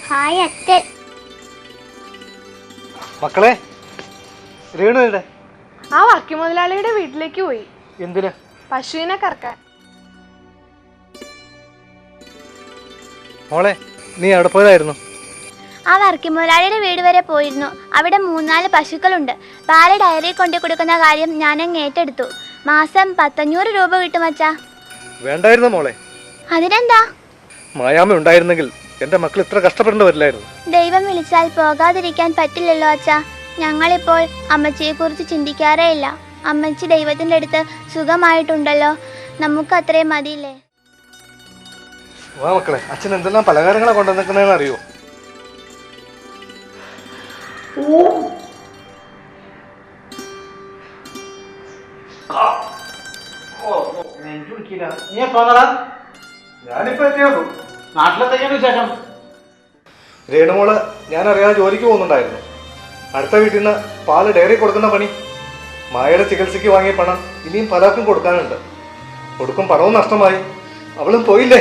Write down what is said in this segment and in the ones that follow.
Hi അച്ഛൻ. മക്കളെ, രേണു എവിടെ? ആ വക്കി മുതലാളിയുടെ വീട്ടിലേക്ക് പോയി. എന്തിനാ? പശുവിനെ കറക്കാൻ. മോളെ, നീ എവിടെ പോയതായിരുന്നു? ആ വർക്കി മുതലാളിയുടെ വീട് വരെ പോയിരുന്നു. അവിടെ 3-4 പശുക്കളുണ്ട്. പാല് ഡയറി കൊണ്ടു കൊടുക്കുന്ന കാര്യം ഞാനങ്ങ് ഏറ്റെടുത്തു. മാസം 1,500 രൂപ കിട്ടും അച്ഛാ. വേണ്ടായിരുന്നു മോളെ. അതിനെന്താ? മായാമ ഉണ്ടായിരുന്നെങ്കിൽ എന്റെ മക്കൾ ഇത്ര കഷ്ടപ്പെടേണ്ടി വരില്ലായിരുന്നു. ദൈവം വിളിച്ചാൽ പോകാതിരിക്കാൻ പറ്റില്ലല്ലോ അച്ഛാ. ഞങ്ങളിപ്പോൾ അമ്മച്ചിയെ കുറിച്ച് ചിന്തിക്കാറേ ഇല്ല. അമ്മച്ചി ദൈവത്തിൻ്റെ അടുത്ത് സുഖമായിട്ടുണ്ടല്ലോ. നമുക്ക് അത്രയും മതിയില്ലേ? വാ മക്കളെ, അച്ഛൻ എന്തെല്ലാം പലഹാരങ്ങളാണ് കൊണ്ടുവന്നിരിക്കുന്നതെന്ന് അറിയോ? രേണുമോള് ഞാൻ അറിയാതെ ജോലിക്ക് പോകുന്നുണ്ടായിരുന്നു. അടുത്ത വീട്ടിൽ നിന്ന് പാല് ഡയറി കൊടുക്കുന്ന പണി. മായയുടെ ചികിത്സയ്ക്ക് വാങ്ങിയ പണം ഇനിയും പലർക്കും കൊടുക്കാനുണ്ട്. കൊടുക്കും പണവും നഷ്ടമായി. അവളും പോയില്ലേ?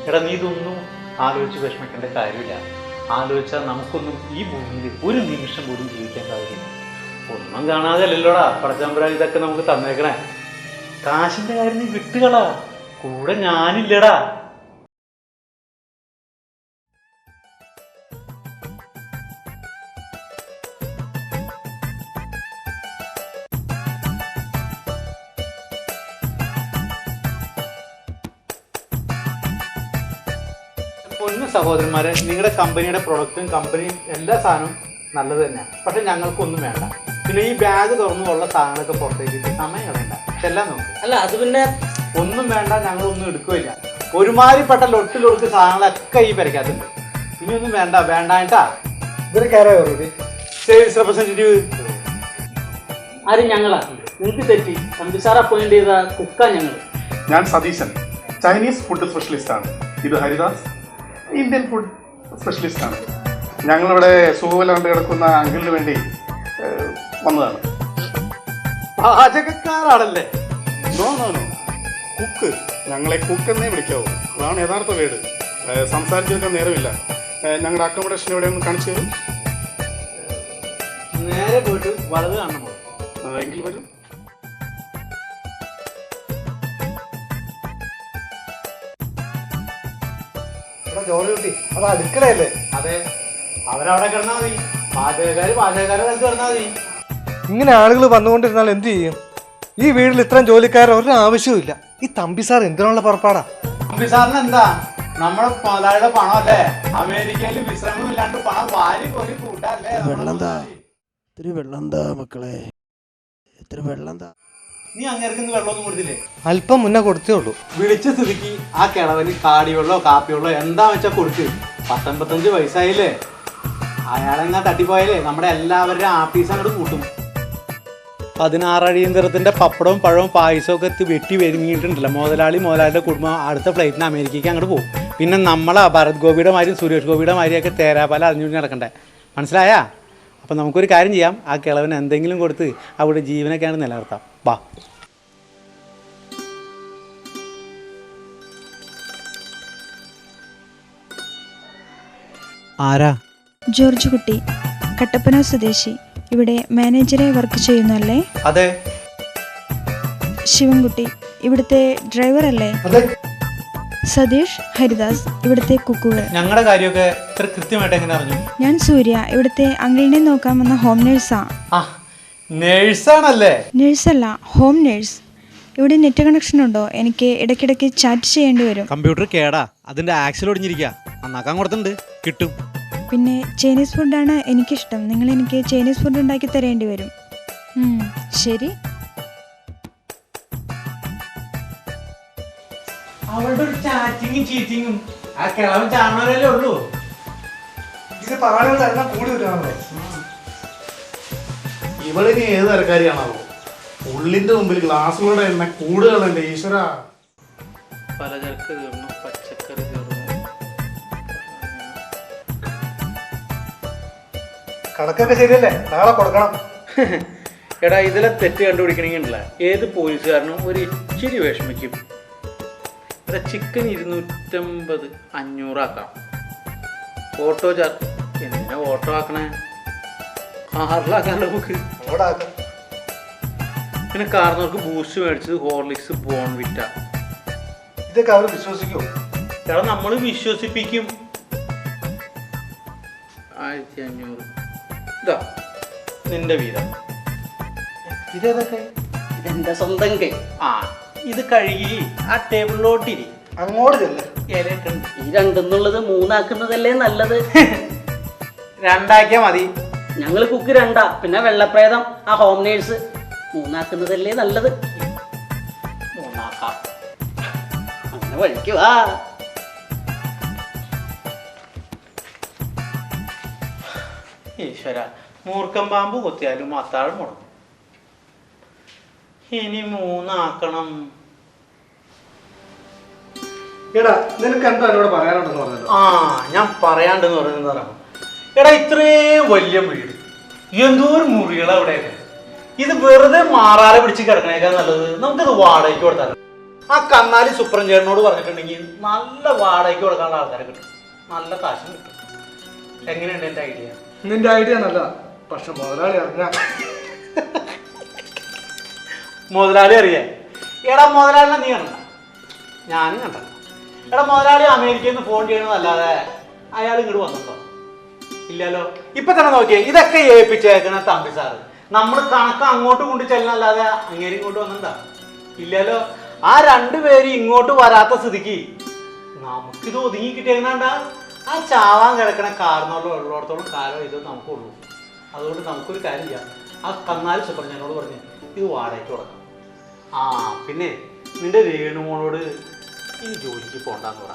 എടാ, നീ ഇതൊന്നും ആലോചിച്ച് വിഷമിക്കേണ്ട കാര്യമില്ല. ആലോചിച്ചാൽ നമുക്കൊന്നും ഈ ഭൂമിയിൽ ഒരു നിമിഷം പോലും ജീവിക്കാൻ സാധിക്കില്ല. ഒന്നും കാണാതെ അല്ലല്ലോടാ പടച്ചമ്പുരാൻ ഇതൊക്കെ നമുക്ക് തന്നേക്കണേ. കാശിന്റെ കാര്യം നീ വിട്ടുകളാ, കൂടെ ഞാനില്ലടാ. പൊന്നു സഹോദരന്മാരെ, നിങ്ങളുടെ കമ്പനിയുടെ പ്രൊഡക്റ്റും കമ്പനിയും എല്ലാ സാധനവും നല്ലത് തന്നെയാണ്. പക്ഷെ ഞങ്ങൾക്കൊന്നും വേണ്ട. പിന്നെ ഈ ബാഗ് തുറന്നുള്ള സാധനങ്ങളൊക്കെ പുറത്തേക്ക് സമയം കളയണ്ട. എല്ലാം നോക്കും. അല്ല, അത് പിന്നെ ഒന്നും വേണ്ട, ഞങ്ങളൊന്നും എടുക്കുകയില്ല. ഒരുമാതിരിപ്പെട്ട ലൊട്ടിലൊടുക്ക് സാധനങ്ങളൊക്കെ ഈ പെരയ്ക്കകത്തുണ്ട്. ഇനിയൊന്നും വേണ്ട, വേണ്ടായിട്ടാ. സെയിൽസ് റെപ്രസെന്റേറ്റീവ് ആരും ഞങ്ങളാ. നിങ്ങൾക്ക് തെറ്റി. സംസാർ അപ്പോയിന്റ് ചെയ്ത കുക്കാ ഞങ്ങൾ. ഞാൻ സതീശൻ, ചൈനീസ് ഫുഡ് സ്പെഷ്യലിസ്റ്റ് ആണ്. ഇത് ഹരിദാസ്, ഇന്ത്യൻ ഫുഡ് സ്പെഷ്യലിസ്റ്റ് ആണ്. ഞങ്ങളിവിടെ സുഖമില്ലാണ്ട് കിടക്കുന്ന അങ്കിളിന് വേണ്ടി വന്നതാണ്. പാചകക്കാരാണല്ലേ? No no no, cook. ഞങ്ങളെ കുക്ക് എന്നേ വിളിക്കാവൂ. അതാണ് യഥാർത്ഥ വീട്. സംസാരിച്ചു വെക്കാൻ നേരമില്ല. ഞങ്ങളുടെ അക്കോമഡേഷൻ എവിടെയൊന്ന് കാണിച്ചു തരും. നേരെ പോയിട്ട് വലത് കാണണം. എങ്കിൽ വരും. ജോലി കിട്ടി. അത് അടുക്കളയല്ലേ? അതെ, അവരവിടെ കിടന്നാൽ മതി. പാചകക്കാര് സ്ഥലത്ത് കിടന്നാൽ മതി. ഇങ്ങനെ ആളുകൾ വന്നുകൊണ്ടിരുന്നാൽ എന്ത് ചെയ്യും? ഈ വീട്ടിൽ ഇത്രയും ജോലിക്കാരെ ഒരു ആവശ്യവും. ഈ തമ്പി സാർ എന്തിനുള്ള പുറപ്പാടാ? തമ്പി സാറിന് എന്താ, നമ്മുടെ മുതലാളിയുടെ പണം അല്ലേ? അമേരിക്കയിൽ വിശ്രമം ഇല്ലാണ്ട് പണം വാരി പോയി കൂട്ടല്ലേ. മക്കളെ, ഇത്തിരി വെള്ളം താ. നീ അങ്ങേർക്കൊന്നും വെള്ളമൊന്നും കൊടുത്തില്ലേ? അല്പം മുന്നേ കൊടുത്തേ ഉള്ളൂ. വിളിച്ച സ്ഥിതിക്ക് ആ കിളവന് കാടിവെള്ളോ കാപ്പിവെള്ളോ എന്താ വെച്ചാൽ കൊടുക്ക്. 19-25 വയസ്സായില്ലേ? അയാളെങ്ങാ തട്ടിപ്പോയാലേ നമ്മുടെ എല്ലാവരുടെയും ആഫീസ് അങ്ങോട്ട് കൂട്ടും. 16 അടിയന്തരത്തിന്റെ പപ്പടവും പഴവും പായസവും ഒക്കെ വെട്ടി വരുങ്ങിയിട്ടുണ്ടല്ലോ. മുതലാളിയുടെ കുടുംബം അടുത്ത ഫ്ലൈറ്റിന് അമേരിക്കയ്ക്ക് അങ്ങോട്ട് പോകും. പിന്നെ നമ്മളാ ഭരത് ഗോപിയുടെ മാതിരി സുരേഷ് ഗോപിയുടെ മാതിരിയൊക്കെ തേരാപ്പാല അറിഞ്ഞു നടക്കണ്ടേ. മനസ്സിലായാ? അപ്പം നമുക്കൊരു കാര്യം ചെയ്യാം. ആ കിളവന് എന്തെങ്കിലും കൊടുത്ത് അവിടെ ജീവനൊക്കെയാണ് നിലനിർത്താം. ബാ. ആരാ? ജോർജ് കുട്ടി, കട്ടപ്പന സ്വദേശി. ഇവിടെ മാനേജറായി വർക്ക് ചെയ്യുന്നല്ലേ? അതെ. ശിവൻകുട്ടി, ഇവിടുത്തെ ഡ്രൈവർ അല്ലേ? അതെ. സതീഷ്, ഹരിദാസ്, ഇവിടുത്തെ കുക്കുകൾ. ഞങ്ങളുടെ കാര്യമൊക്കെ ഇത്ര കൃത്യമായിട്ട് എങ്ങനെ അറിഞ്ഞു? ഞാൻ സൂര്യ, ഇവിടുത്തെ അങ്കിളിനെ നോക്കാൻ വന്ന ഹോം നേഴ്സാ. ആ, നേഴ്സാണല്ലേ? നേഴ്സല്ല, ഹോം നേഴ്സ്. ഇവിടെ നെറ്റ് കണക്ഷൻ ഉണ്ടോ? എനിക്ക് ഇടയ്ക്കിടയ്ക്ക് ചാറ്റ് ചെയ്യേണ്ടി വരും. കമ്പ്യൂട്ടർ കേടാ, അതിന്റെ ആക്സിൽ ഒടിഞ്ഞിരിക്കുക. നന്നാക്കാൻ കൊടുത്തിട്ടുണ്ട്, കിട്ടും. പിന്നെ ചൈനീസ് ഫുഡാണ് എനിക്കിഷ്ടം. നിങ്ങൾ എനിക്ക് ചൈനീസ് ഫുഡ് ഉണ്ടാക്കി തരേണ്ടി വരും. ശരി. അവളുടെ ഒരു ചാറ്റിങ്ങും ചീറ്റിങ്ങും ആ കിളവൻ ചാണവരല്ലേ ഉള്ളൂ. ഇത് പാടുകളുടെ എണ്ണം കൂടി വരുവാണല്ലോ. ഇവളിനി ഏത് തരക്കാരിയാണാവോ? ഉള്ളിന്റെ മുമ്പിൽ ഗ്ലാസുകളുടെ എണ്ണ കൂടുതലുണ്ട്. ഈശ്വര, പലചരക്ക് തീർന്നു, പച്ചക്കറി തീർന്നു. കണക്കൊക്കെ ശരിയല്ലേ? നാളെ കൊടുക്കണം. എടാ, ഇതിലെ തെറ്റ് കണ്ടുപിടിക്കണമെങ്കിലല്ല ഏത് പോലീസുകാരനും ഒരു ഇച്ചിരി വിഷമിക്കും. ചിക്കൻ 250, 500 ആക്കാം. ഓട്ടോ ചാർജ് എന്തിനാ ഓട്ടോ ആക്കണേ? കാറിലാക്കാമല്ലോ നമുക്ക്. അങ്ങോട്ട് ആക്കാം. പിന്നെ കാറിനവർക്ക് ബൂസ്റ്റ് മേടിച്ചത്, ഹോർലിക്സ്, ബോൺവിറ്റ. ഇതൊക്കെ അവർ വിശ്വസിക്കുമോ? ചേട്ടാ നമ്മൾ വിശ്വസിപ്പിക്കും. 1500. ഇതാ നിന്റെ വീതം. ഇതേതൊക്കെ? ഇതെന്റെ സ്വന്തം കൈ. ആ ഇത് കഴുകി ആ ടേബിളിലോട്ടിരി. അങ്ങോട്ട് ചെല്ലേ. ഇലയിട്ടുണ്ട്. ഈ രണ്ടെന്നുള്ളത് 3 ആക്കുന്നതല്ലേ നല്ലത്. 2 ആക്കിയാൽ മതി. ഞങ്ങൾ കുക്ക് 2, പിന്നെ വെള്ളപ്രേതം ആ ഹോം നേഴ്സ് 3 ആക്കുന്നതല്ലേ നല്ലത്. 3 ആക്കാം. അങ്ങനെ വഴിക്കുവാ. ഈശ്വര, മൂർക്കം പാമ്പ് കൊത്തിയാലും അത്താഴം മുടങ്ങും. ഇനി 3 ആക്കണം. എടാ നിനക്ക് എന്താ എന്നോട് പറയാനുണ്ടെന്ന് പറഞ്ഞല്ലോ. ആ ഞാൻ പറയാണ്ടെന്ന് പറയുന്നത് എടാ, ഇത്രയും വലിയ വീട്, എന്തോരം മുറികളാ അവിടെയൊക്കെ. ഇത് വെറുതെ മാറാതെ പിടിച്ച് കിടക്കണേക്കാൾ നല്ലത് നമുക്കിത് വാടകയ്ക്ക് കൊടുത്താലോ. ആ കന്നാലി സുപ്രഞ്ചേട്ടനോട് പറഞ്ഞിട്ടുണ്ടെങ്കിൽ നല്ല വാടകയ്ക്ക് കൊടുക്കാനുള്ള ആൾക്കാരെ കിട്ടും, നല്ല കാശും കിട്ടും. എങ്ങനെയുണ്ട് എൻ്റെ ഐഡിയ? നിന്റെ ഐഡിയ നല്ല, പക്ഷെ മുതലാളി അറിഞ്ഞ മുതലാളി അറിയാൻ. എടാ മുതലാളിനെ നീ കണ്ട, ഞാനും കണ്ടല്ലോ. എടാ മുതലാളി അമേരിക്കയിൽ നിന്ന് ഫോൺ ചെയ്യണമെന്നല്ലാതെ അയാൾ ഇങ്ങോട്ട് വന്നിട്ടോ? ഇല്ലല്ലോ. ഇപ്പൊ തന്നെ നോക്കിയേ, ഇതൊക്കെ ഏൽപ്പിച്ചേക്കണ തമ്പി സാറ്. നമ്മൾ കണക്ക് അങ്ങോട്ട് കൊണ്ട് ചെല്ലണല്ലാതെ അങ്ങേരി ഇങ്ങോട്ട് വന്നിട്ടുണ്ടോ? ഇല്ലല്ലോ. ആ 2 പേര് ഇങ്ങോട്ട് വരാത്ത സ്ഥിതിക്ക് നമുക്കിത് ഒതുങ്ങി കിട്ടിയേക്കണണ്ട. ആ ചാവാൻ കിടക്കണ കാർന്നുള്ള ഉള്ളിടത്തോളം കാലം ഇത് നമുക്കുള്ളൂ. അതുകൊണ്ട് നമുക്കൊരു കാര്യം ചെയ്യാം. ആ കന്നാലി സുപ്രഞ്ഞനോട് പറഞ്ഞ് ഇത് വാടകയ്ക്ക് കൊടുക്കാം. ആ പിന്നെ നിന്റെ രേണുമോളോട് ഈ ജോലിക്ക് പോകണ്ടെന്ന് പറ.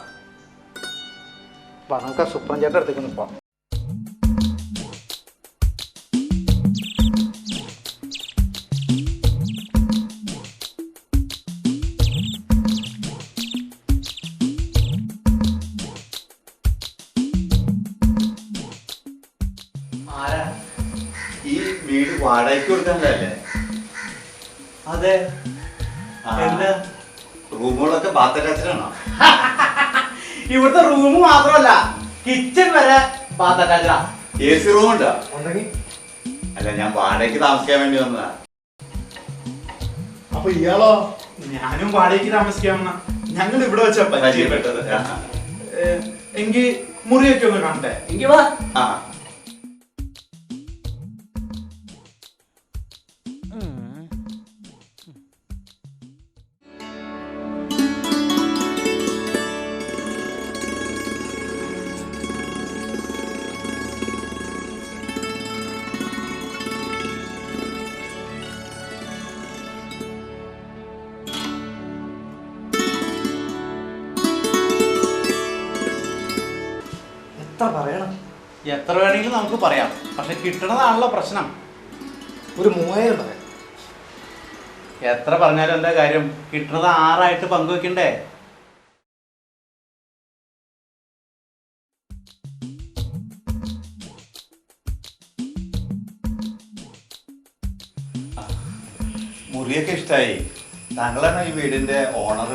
അപ്പം നമുക്ക് ആ സുപ്രഞ്ചേട്ടൻ്റെ അടുത്തേക്ക് നിൽക്കാം. ഈ വീട് വാടകയ്ക്ക് കൊടുക്കാനല്ലേ? അതെ. എന്താ റൂമുകളൊക്കെ ബാത്ത് അറ്റാച്ച്ഡാണോ? ഇവിടുത്തെ റൂം മാത്രമല്ല, കിച്ചൺ വരെ ബാത്ത് അറ്റാച്ച്ഡാ. AC റൂം ഉണ്ടോ? ഉണ്ടെങ്കിൽ അല്ല, ഞാൻ വാടകയ്ക്ക് താമസിക്കാൻ വേണ്ടി വന്നതാ. അപ്പൊ ഇയാളോ? ഞാനും വാടകയ്ക്ക് താമസിക്കാമെന്ന. ഞങ്ങൾ ഇവിടെ വെച്ചാ പരിചയപ്പെട്ടത്. എങ്കിൽ മുറിയൊക്കെ ഒന്ന് കണ്ടേ? എങ്കി വാ. ആ എത്ര പറയണം? എത്ര വേണമെങ്കിലും നമുക്ക് പറയാം, പക്ഷെ കിട്ടണതാണല്ലോ പ്രശ്നം. ഒരു 3000 പറയാം. എത്ര പറഞ്ഞാലും എന്താ കാര്യം, കിട്ടണത് 6 ആയിട്ട് പങ്കുവെക്കണ്ടേ? മുറിയൊക്കെ ഇഷ്ടായി. താങ്കളാണ് ഈ വീടിന്റെ ഓണർ?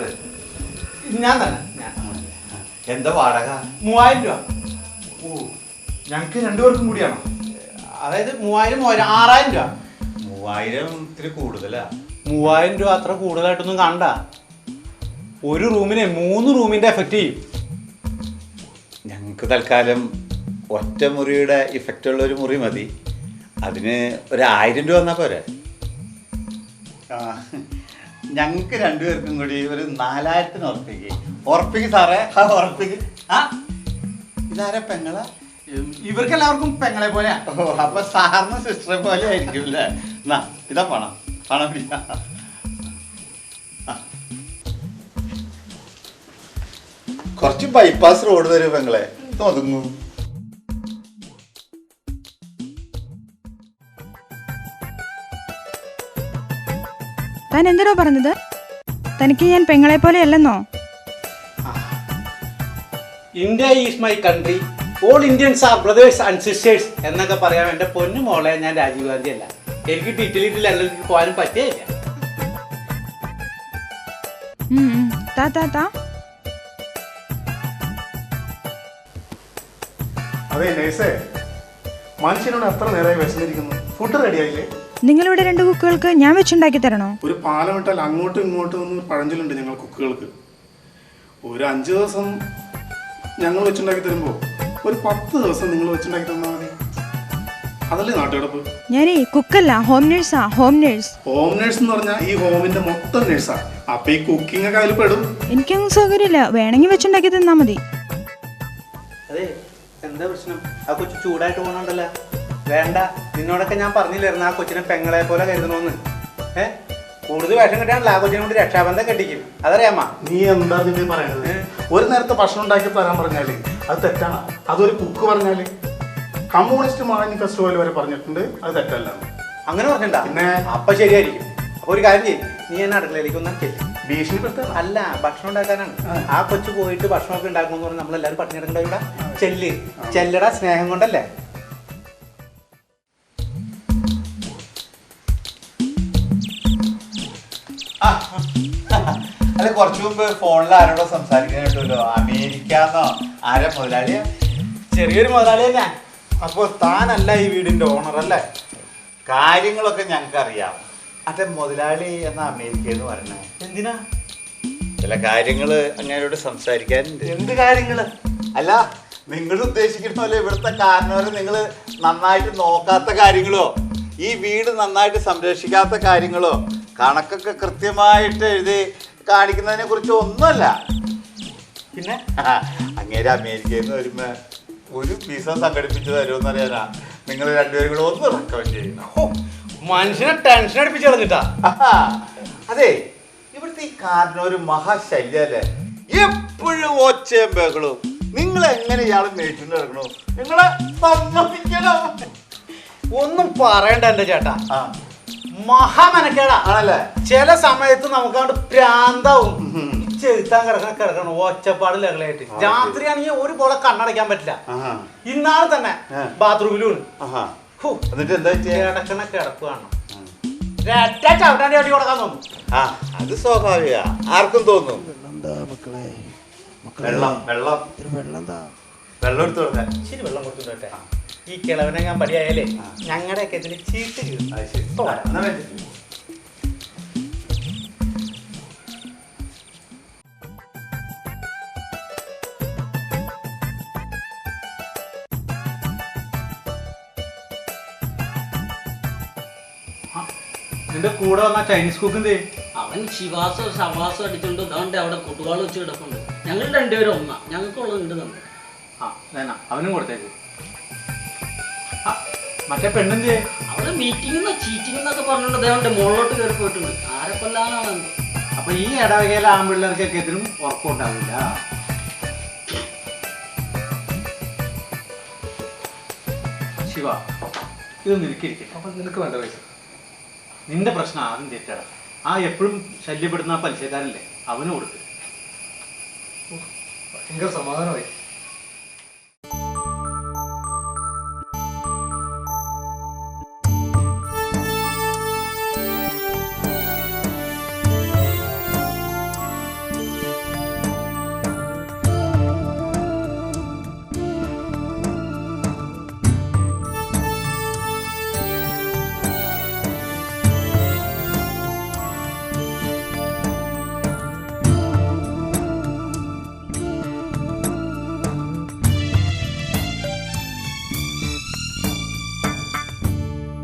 ഞാൻ തന്നെ. എന്താ വാടക? 3000 രൂപ. ഓ, ഞങ്ങൾക്ക് 2 പേർക്കും കൂടിയാണോ? അതായത് 3000 6000 രൂപ. 3000 ഇത്തിരി കൂടുതലാ. 3000 രൂപ അത്ര കൂടുതലായിട്ടൊന്നും കണ്ട. ഒരു റൂമിനെ 3 റൂമിന്റെ എഫക്റ്റ് ചെയ്യും. ഞങ്ങൾക്ക് തൽക്കാലം ഒറ്റ മുറിയുടെ ഇഫക്റ്റ് ഉള്ള ഒരു മുറി മതി. അതിന് ഒരു 1000 രൂപ വന്നാൽ പോരെ? ഞങ്ങൾക്ക് 2 പേർക്കും കൂടി ഒരു 4000-ന് ഉറപ്പിക്ക്. ഉറപ്പിക്ക് സാറേ, ഉറപ്പിക്ക്. ആ ഇതാരെ പെങ്ങളാ? ഇവർക്ക് എല്ലാവർക്കും പെങ്ങളെ പോലെയാ. ഓ, അപ്പൊ സാറിന് സിസ്റ്ററെ പോലെ ആയിരിക്കും അല്ലേ? എന്നാ ഇതാ പണം, പണം പിടിക്കാ. കുറച്ച് ബൈപ്പാസ് റോഡ് തരും പെങ്ങളെ, ഒതുങ്ങും. താൻ എന്തിനോ പറഞ്ഞത്? തനിക്ക് ഞാൻ പെങ്ങളെ പോലെ അല്ലെന്നോ? India is my country, all Indians are brothers and sisters എന്നൊക്കെ പറയാൻ എൻ്റെ പൊന്നു മോളെ ഞാൻ രാജീവ് ഗാന്ധി അല്ല. എനിക്ക് ഇറ്റലിയിൽ ലണ്ടനിൽ പോകാനും പറ്റിയില്ല. താ താ താ അതെ നേഴ്സേ, മനുഷ്യനോട് എത്ര നേരമായി വിശന്നിരിക്കുന്നു? ഫുഡ് റെഡി ആയില്ലേ? നിങ്ങളിവിടെ 2 കുക്കുകൾക്ക് ഞാൻ വെച്ചുണ്ടാക്കി തരണോ? ഒരു പാലം വിട്ടാൽ അങ്ങോട്ടും ഇങ്ങോട്ടും ഒന്ന് പഴഞ്ചലുണ്ട് ഞങ്ങൾ കുക്കുകൾക്ക്. ഒരു 5 ദിവസം ഞങ്ങൾ വെച്ചുണ്ടാക്കി തരുമ്പോൾ ഒരു 10 ദിവസം നിങ്ങൾ വെച്ചുണ്ടാക്കി തന്നാൽ മതി. അതല്ലേ നാട്ടുകിടപ്പ്? ഞാനേ കുക്കല്ല, ഹോം നേഴ്സാ. Home nurse. ഹോം നേഴ്സ് എന്ന് പറഞ്ഞാൽ ഈ ഹോമിന്റെ മൊത്തം നേഴ്സാ. അപ്പൊ ഈ കുക്കിംഗ് ഒക്കെ അതിൽ പെടും. എനിക്കങ്ങ് സൗകര്യമില്ല, വേണമെങ്കിൽ വെച്ചുണ്ടാക്കി തന്നാ മതി. അതെ, എന്താ പ്രശ്നം? ആ കൊച്ചു ചൂടായിട്ട് പോകണുണ്ടല്ലോ. വേണ്ട, നിന്നോടൊക്കെ ഞാൻ പറഞ്ഞില്ലായിരുന്നു ആ കൊച്ചിനെ പെങ്ങളെ പോലെ കരുതണമെന്ന്. കൂടുതൽ വേഷം കിട്ടാണല്ലോ ആ കൊച്ചിനെ കൊണ്ട് രക്ഷാബന്ധം കെട്ടിക്കും. അതറിയാമ്മ. നീ എന്താ നിന്നെ പറയുന്നത്? ഒരു നേരത്തെ ഭക്ഷണം ഉണ്ടാക്കി തരാൻ പറഞ്ഞാല് അത് തെറ്റാണ്. അതൊരു കുക്ക് പറഞ്ഞാല് കമ്മ്യൂണിസ്റ്റ് മാനിഫെസ്റ്റോ വരെ പറഞ്ഞിട്ടുണ്ട്, അത് തെറ്റല്ല. അങ്ങനെ പറഞ്ഞിട്ടുണ്ടാ? പിന്നെ അപ്പൊ ശരിയായിരിക്കും. അപ്പൊ ഒരു കാര്യം ചെയ്യും, നീ എന്നെ അടുക്കളയിലേക്ക് ഒന്നും ചെല്ലും. ഭീഷണിപ്പെടുത്ത അല്ല, ഭക്ഷണം ഉണ്ടാക്കാനാണ്. ആ കൊച്ചു പോയിട്ട് ഭക്ഷണമൊക്കെ ഉണ്ടാക്കുമെന്ന് പറഞ്ഞാൽ നമ്മളെല്ലാവരും പട്ടിണിയെടുക്കണ്ട. ഇവിടെ ചെല്ല്, ചെല്ലട, സ്നേഹം കൊണ്ടല്ലേ. അല്ല, കുറച്ചു മുമ്പ് ഫോണിൽ ആരോടോ സംസാരിക്കാൻ കേട്ടല്ലോ. അമേരിക്കാന്നോ ആരാ മുതലാളിയാ? ചെറിയൊരു മുതലാളി തന്നെ. അപ്പൊ താനല്ല ഈ വീടിന്റെ ഓണർ അല്ലേ? കാര്യങ്ങളൊക്കെ ഞങ്ങൾക്ക് അറിയാം. അതെ, മുതലാളി എന്ന അമേരിക്കയിൽ നിന്ന് പറഞ്ഞേ എന്തിനാ? ചില കാര്യങ്ങള് അങ്ങനോട് സംസാരിക്കാനുണ്ട്. എന്ത് കാര്യങ്ങള്? അല്ല, നിങ്ങൾ ഉദ്ദേശിക്കുന്ന പോലെ ഇവിടുത്തെ കാരണവരെ നിങ്ങൾ നന്നായിട്ട് നോക്കാത്ത കാര്യങ്ങളോ, ഈ വീട് നന്നായിട്ട് സംരക്ഷിക്കാത്ത കാര്യങ്ങളോ, കണക്കൊക്കെ കൃത്യമായിട്ട് എഴുതി കാണിക്കുന്നതിനെ കുറിച്ച് ഒന്നുമല്ല. പിന്നെ അങ്ങേര് അമേരിക്കയിൽ നിന്ന് വരുമ്പോ ഒരു വിസ സംഘടിപ്പിച്ച് തരുമെന്ന് അറിയാനാ നിങ്ങൾ രണ്ടുപേരും കൂടെ ഒന്ന് റെക്കമെൻഡ് ചെയ്യണം. മനുഷ്യനെ ടെൻഷൻ അടിപ്പിച്ച് കളഞ്ഞിട്ടാ. അതെ, ഇവിടുത്തെ ഈ കാരണം ഒരു മഹാശല്യല്ലേ, എപ്പോഴും ഒച്ചയും ബഹളവും. നിങ്ങൾ എങ്ങനെ ഇയാളെ മേടിച്ചുകൊണ്ട് നടക്കണോ? നിങ്ങളെ സമ്മതിക്കണം. ഒന്നും പറയണ്ട എന്റെ ചേട്ടാ, മഹാമനക്കേടാ ആണല്ലേ? ചില സമയത്ത് നമുക്കങ്ങോട്ട് പ്രാന്താവും. ചെറുത്താൻ കിടക്കണം ഒച്ചപ്പാട് ലഹളയായിട്ട്. രാത്രിയാണെങ്കിൽ ഒരു പോലെ കണ്ണടയ്ക്കാൻ പറ്റില്ല. ഇന്നാള് തന്നെ ബാത്റൂമിലും എന്നിട്ട് എന്താ കിടക്കണ കിടപ്പ് കാണണം. ചവിട്ടാണ്ടി അടി കൊടുക്കാൻ തോന്നും. അത് സ്വാഭാവിക, ആർക്കും തോന്നും. മക്കളെ വെള്ളം വെള്ളം വെള്ളം എടുത്തു കൊടുക്കാൻ. ശരി, വെള്ളം കൊടുത്തിട്ടേ. ഈ കിളവനെ ഞാൻ പടിയായാലേ ഞങ്ങളുടെയൊക്കെ ഇതിന് ചീട്ട് കീറും. നിന്റെ കൂടെ വന്ന ചൈനീസ് കുക്ക് എന്തേ? അവൻ ശിവാസോ ശവാസോ അടിച്ചോണ്ട് ഇതാണ്ട് അവിടെ കുട്ടുകാൾ വെച്ച് കിടപ്പുണ്ട്. ഞങ്ങൾ രണ്ടുപേരും ഒന്നാ, ഞങ്ങൾക്കുള്ളത് ഉണ്ട് തന്നെ. അവനും കൊടുത്തേക്ക്. മറ്റേ പെണ്ണെന്തേ? അവിടെ മീറ്റിംഗ് ചീറ്റിംഗ് എന്നൊക്കെ പറഞ്ഞോണ്ട് അദ്ദേഹം മുകളിലോട്ട് കയറി പോയിട്ടുണ്ട്. ആരെ കൊല്ലാനാണ്? അപ്പൊ ഈ ഇടവകയിലെ ആൺപിള്ളേർക്കൊക്കെ ഇതിനും ഉറപ്പുണ്ടാവില്ല. ശിവ, ഇത് നിനക്കിരിക്കും. അപ്പൊ നിനക്ക് വേണ്ട പൈസ. നിന്റെ പ്രശ്നം ആദ്യം തെറ്റാണ്. ആ എപ്പോഴും ശല്യപ്പെടുന്ന ആ പലിശക്കാരല്ലേ, അവന് കൊടുക്ക്. ഭയങ്കര സമാധാനമായി.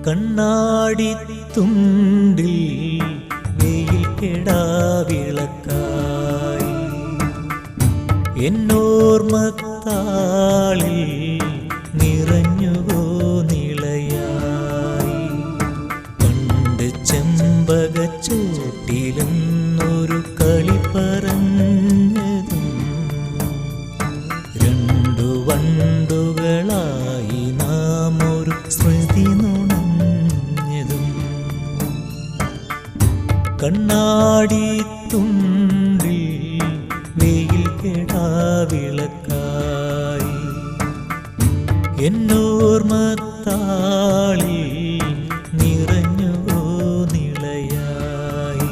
കണ്ണാടി തുണ്ടിൽ വെയിൽ കെടാവിളക്കായി എന്നോർമ്മത്താളിൽ നിറഞ്ഞുവോ നിളയായി പണ്ട് ചെമ്പകച്ചോട്ടിലെന്നൊരു കളി പറഞ്ഞതും രണ്ടു വണ്ടുകളായി നാം ഒരു സ്മൃതി കണ്ണാടി തുണ്ടിൽ വെയിൽ കെടാവിളക്കായി എന്നോർമ്മത്താളിൽ നിറഞ്ഞുവോ നിളയായി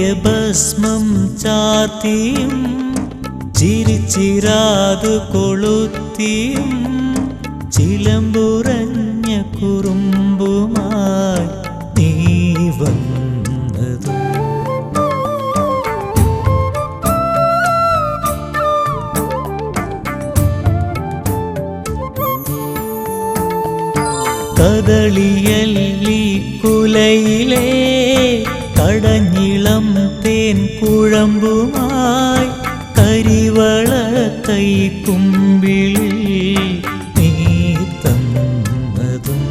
പ്രിയഭസ്മം ചാർത്തിയും ചിരിച്ചിരാതു കൊളുത്തിയും ചിലമ്പുറഞ്ഞ കുറുമ്പുമായി നീ വന്നതും കദളിയല്ലി കുലയിലെ കടഞ്ഞിളം തേൻ കുഴമ്പുമായി കരിവള കൈക്കുമ്പിളിൽ നീ തന്നതും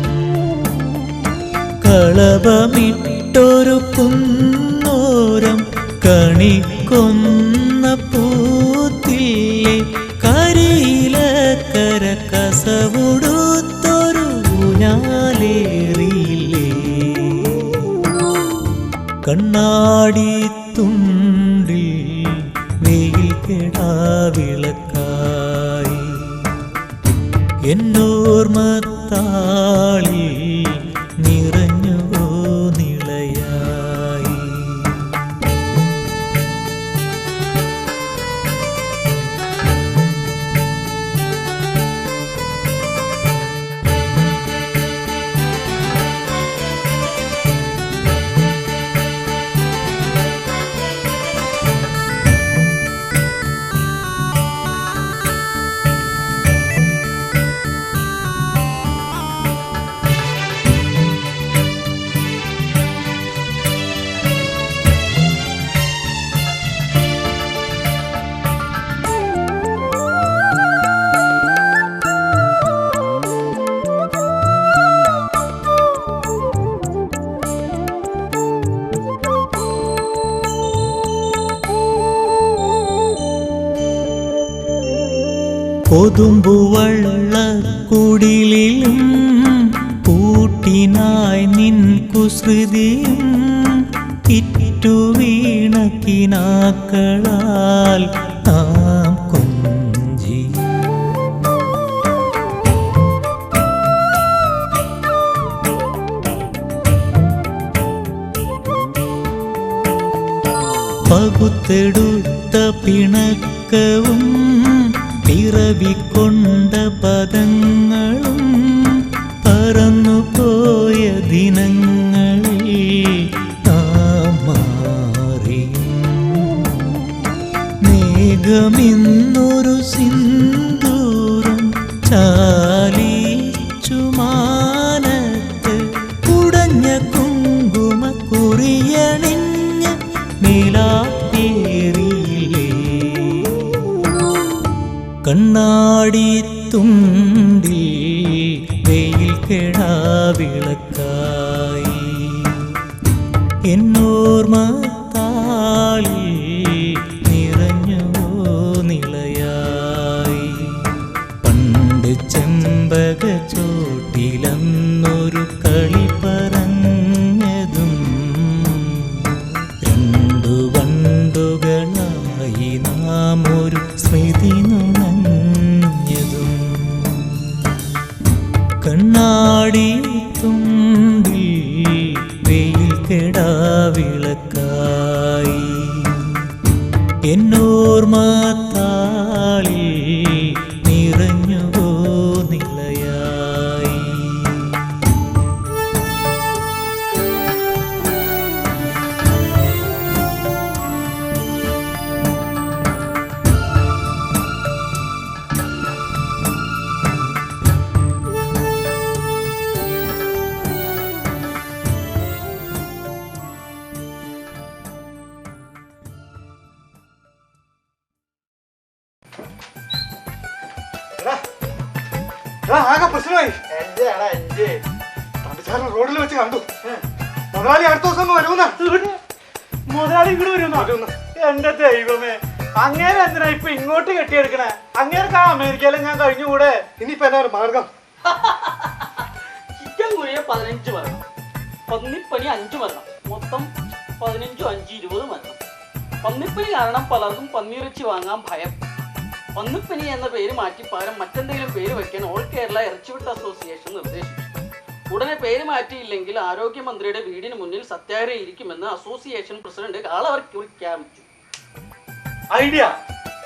കളഭമിട്ടൊരു കുന്നോരം കണിക്കൊന്ന പൂത്തില്ലേ കരിയില കര കസവുടുത്തൊരു ഊഞ്ഞാലേറിയില്ലേ കണ്ണാടി തുണ്ടിൽ വെയിൽ കെടാവിളക്കായി എന്നോർമ്മത്താളിൽ നിറഞ്ഞുവോ നിളയായി കൊതുമ്പുവള്ള കുടിലിലും കൂട്ടിനായി നിൻ കുസൃതിയും കിറ്റു വീണ കിനാക്കളാൽ നാം കൊഞ്ചി പകുത്തെടുത്ത പിണക്കവും പിറവിക്കൊണ്ട പദങ്ങളും പറന്നുപോയ ദിനങ്ങളിൽ നാം മാറിയും മേഘമിന്നൊരു സിന്ദൂരം ചാലിച്ചു മാനത്ത് കുടഞ്ഞ കുങ്കുമക്കുറിയണിഞ്ഞ നിലാപ്പേറിയില്ലേ കണ്ണാടി തുണ്ടിൽ വെയിൽ കെടാവിളക്കായി എന്നോർമ്മത്താളിൽ നിറഞ്ഞുവോ നിളയായി പണ്ട് ചെമ്പക ചോട്ടിലന്നൊരു കളി പറഞ്ഞതും രണ്ടു വണ്ടുകളായി നാം ഒരു സ്മൃതി നുണഞ്ഞതും കണ്ണാടി തുണ്ടിൽ വെയിൽ കെടാവിളക്കായി എന്നോർമ്മത്താളിൽ നിറഞ്ഞുവോ നിളയായി ആകെ പ്രശ്നമായി റോഡിൽ വെച്ച് കണ്ടു മുതലാളി അടുത്ത ദിവസം വരുന്ന മുതലാളി ഇങ്ങോട്ട് വരുന്നു. എന്റെ ദൈവമേ, അങ്ങേരെ എന്തിനാ ഇപ്പൊ ഇങ്ങോട്ട് കെട്ടിയെടുക്കണേ? അങ്ങേർക്ക് ആ അമേരിക്കയിലും ഞാൻ കഴിഞ്ഞുകൂടെ? ഇനിയിപ്പോ എന്നാ ഒരു മാർഗം? ചിക്കൻ കുഴിയ 15 മരണം, പന്നിപ്പനി 5 മരണം, മൊത്തം 15, 5, 20 മരണം. പന്നിപ്പനി കാരണം പലർക്കും പന്നിയിറച്ചി വാങ്ങാൻ ഭയം. പന്നിപ്പനി എന്ന പേര് മാറ്റി പകരം മറ്റെന്തെങ്കിലും പേര് വെക്കാൻ ഓൾ കേരള ഇറച്ചിവിട്ട അസോസിയേഷൻ നിർദ്ദേശിച്ചു. ഉടനെ പേര് മാറ്റിയില്ലെങ്കിൽ ആരോഗ്യമന്ത്രിയുടെ വീടിന് മുന്നിൽ സത്യാഗ്രഹം ഇരിക്കുമെന്ന് അസോസിയേഷൻ പ്രസിഡന്റ് കാളവർ പ്രഖ്യാപിച്ചു. ഐഡിയ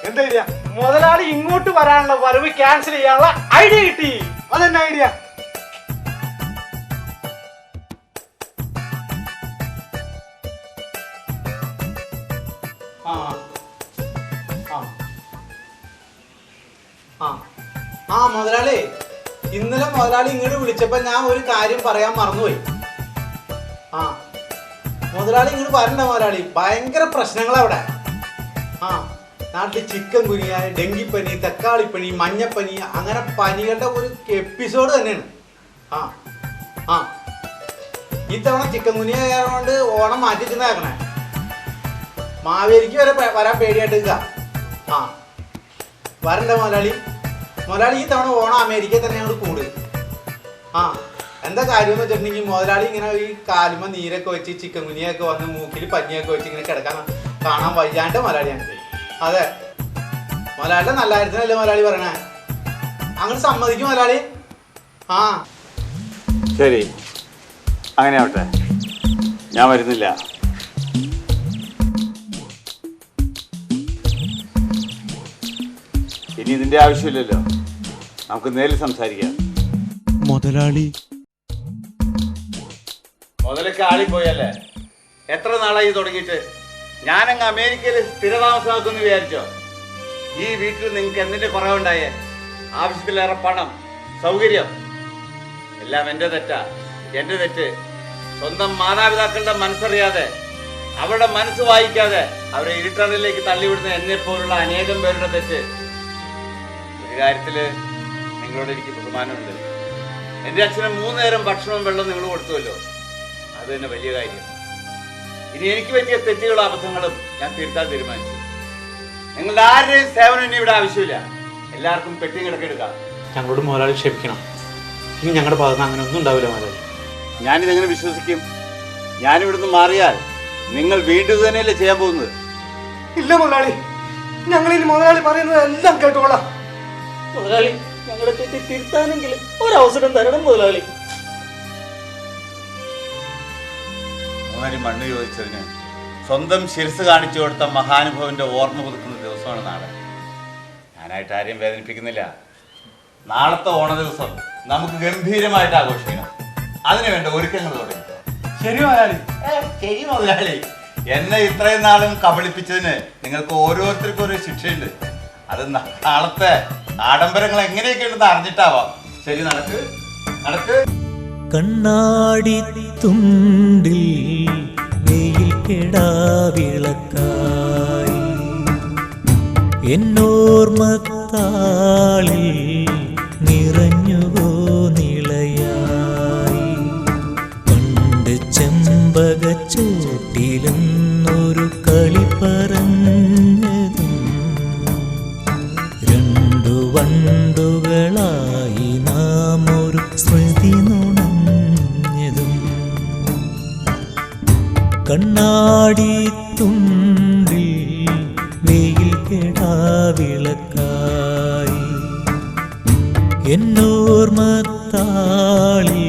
എന്താ ഐഡിയ? മുതലാളി ഇങ്ങോട്ട് വരാനുള്ള വരവ് ക്യാൻസൽ ചെയ്യാനുള്ള ഐഡിയ കിട്ടി. അതെന്നെ ഐഡിയ? മുതലാളി, ഇന്നലെ മുതലാളി ഇങ്ങോട്ട് വിളിച്ചപ്പോ ഞാൻ ഒരു കാര്യം പറയാൻ മറന്നുപോയി. മുതലാളി ഇങ്ങോട്ട് വരണ്ട മുതലാളി, ഭയങ്കര പ്രശ്നങ്ങളാ അവിടെ. നാട്ടിൽ ചിക്കൻ കുനിയ, ഡെങ്കിപ്പനി, തക്കാളിപ്പനി, മഞ്ഞപ്പനി, അങ്ങനെ പനികളുടെ ഒരു എപ്പിസോഡ് തന്നെയാണ്. ഇത്തവണ ചിക്കൻ കുനിയ കൊണ്ട് ഓണം മാറ്റിക്കുന്നതാക്കണേ. മാവേലിക്ക് വരെ വരാൻ പേടിയായിട്ട് നിൽക്കുക. വരണ്ട മുതലാളി. മുതലാളി ഈ തവണ ഓണം അമേരിക്കയിൽ തന്നെ ഞങ്ങൾ കൂടും. എന്താ കാര്യം എന്ന് വെച്ചിട്ടുണ്ടെങ്കിൽ മുതലാളി ഇങ്ങനെ ഈ കാലുമ നീരൊക്കെ വെച്ച് ചിക്കൻ കുനിയൊക്കെ വന്ന് മൂക്കിൽ പഞ്ഞിയൊക്കെ വെച്ച് ഇങ്ങനെ കിടക്കാൻ കാണാൻ വയ്യാണ്ട് മുതലാളിയാണ്. അതെ, മുതലാളിയുടെ നല്ല കാര്യത്തിനല്ലേ മുതലാളി പറയണേ. അങ്ങനെ സമ്മതിക്കും മുതലാളി? ശരി, അങ്ങനെ ആവട്ടെ, ഞാൻ വരുന്നില്ല. ഇനി ഇതിന്റെ ആവശ്യമില്ലല്ലോ, നമുക്ക് നേരിൽ സംസാരിക്കാം. മുതലൊക്കെ ആളിപ്പോയല്ലേ? എത്ര നാളായി തുടങ്ങിയിട്ട്? ഞാനങ്ങ് അമേരിക്കയിൽ സ്ഥിരതാമസമാക്കുമെന്ന് വിചാരിച്ചോ? ഈ വീട്ടിൽ നിങ്ങൾക്ക് എന്തിന്റെ കുറവുണ്ടായേ? ആവശ്യത്തിലേറെ പണം, സൗകര്യം, എല്ലാം എൻ്റെ തെറ്റാ, എൻ്റെ തെറ്റ്. സ്വന്തം മാതാപിതാക്കളുടെ മനസ്സറിയാതെ, അവരുടെ മനസ്സ് വായിക്കാതെ അവരെ ഇരുട്ടറിലേക്ക് തള്ളിവിടുന്ന എന്നെ പോലുള്ള അനേകം പേരുടെ തെറ്റ്. ഒരു കാര്യത്തിൽ നിങ്ങളോട് എനിക്ക് ബഹുമാനമുണ്ട്. എൻ്റെ അച്ഛന് 3 നേരം ഭക്ഷണവും വെള്ളവും നിങ്ങൾ കൊടുത്തുവല്ലോ, അത് തന്നെ വലിയ കാര്യം. ഇനി എനിക്ക് പറ്റിയ തെറ്റുകളും അബദ്ധങ്ങളും ഞാൻ തിരുത്താൻ തീരുമാനിച്ചു. നിങ്ങളുടെ ആരുടെയും സേവനം ഇനി ഇവിടെ ആവശ്യമില്ല. എല്ലാവർക്കും പെട്ടി കിടക്കെടുക്കാം. ഞങ്ങളോട് മുതലാളി ക്ഷമിക്കണം. ഇനി ഞങ്ങളുടെ ഭാഗത്ത് അങ്ങനെ ഒന്നും ഉണ്ടാവില്ല മുതലാളി. ഞാനിതെങ്ങനെ വിശ്വസിക്കും? ഞാനിവിടുന്ന് മാറിയാൽ നിങ്ങൾ വീണ്ടും തന്നെയല്ലേ ചെയ്യാൻ പോകുന്നത്? ഇല്ല മുതലാളി, ഞങ്ങളിനി മുതലാളി പറയുന്നത് എല്ലാം കേട്ടോളാം. മുതലാളി, ഞങ്ങളുടെ തെറ്റി തിരുത്താനെങ്കിലും ഒരവസരം തരണം മുതലാളി. മൂന്നരി മണ്ണ് ചോദിച്ചതിന് സ്വന്തം ശിരസ് കാണിച്ചു കൊടുത്ത മഹാനുഭവന്റെ ഓർമ്മ പുതുക്കുന്ന ദിവസമാണ് നാളെ. ഞാനായിട്ട് ആരെയും വേദനിപ്പിക്കുന്നില്ല. നാളത്തെ ഓണ ദിവസം നമുക്ക് ഗംഭീരമായിട്ട് ആഘോഷിക്കണം. അതിനുവേണ്ട ഒരുക്കങ്ങൾ തുടങ്ങി. ശരി മുതലാളി. ശരി മുതലാളി. എന്നെ ഇത്രയും നാളും കബളിപ്പിച്ചതിന് നിങ്ങൾക്ക് ഓരോരുത്തർക്കും ഒരു ശിക്ഷയുണ്ട്. അത് നാളത്തെ ആഡംബരങ്ങൾ എങ്ങനെയൊക്കെയുണ്ടെന്ന് അറിഞ്ഞിട്ടാവാം. ശരി, നടക്ക് നടക്ക്. കണ്ണാടി തുണ്ടിൽ വെയിൽ കെടാവിളക്കായി, എന്നോർമ്മത്താളിൽ നിറഞ്ഞുവോ നിളയായി. പണ്ട് ചെമ്പകച്ചോട്ടിലെന്നൊരു കളി പറഞ്ഞതും, 2 വണ്ടുകളായി നാം ഒരു സ്മൃതി നുണഞ്ഞതും. കണ്ണാടി തുണ്ടിൽ വെയിൽ കെടാവിളക്കായി, എന്നോർമ്മത്താളിൽ